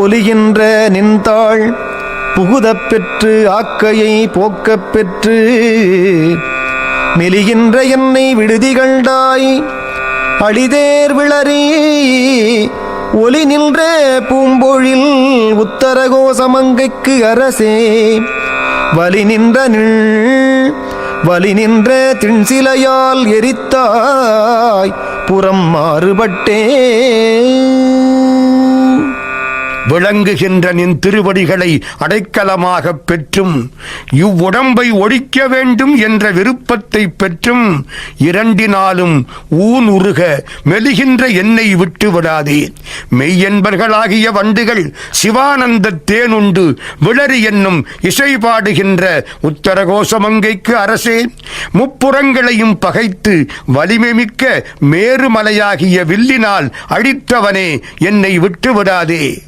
ஒலிகின்ற நின்றாள் புகுதப் பெற்று ஆக்கையை போக்கப் பெற்று மெலிகின்ற என்னை விடுதிகண்டாய் அடிதேர் விளறி ஒலி நின்ற பூம்பொழில் உத்தரகோசமங்கைக்கு அரசே வலி நின்ற திண்சிலையால் எரித்தாய் புறம் மாறுபட்டே. விளங்குகின்ற நின் திருவடிகளை அடைக்கலமாக பெற்றும் இவ்வுடம்பை ஒழிக்க வேண்டும் என்ற விருப்பத்தை பெற்றும் இரண்டினாலும் ஊன் உருக மெலிகின்ற என்னை விட்டு விடாதே. மெய்யன்பர்களாகிய வண்டுகள் சிவானந்த தேனுண்டு விளறி என்னும் இசை பாடுகின்ற உத்தரகோசமங்கைக்கு அரசே, முப்புறங்களையும் பகைத்து வலிமை மிக்க மேருமலையாகிய வில்லினால் அழித்தவனே, என்னை விட்டு விடாதே.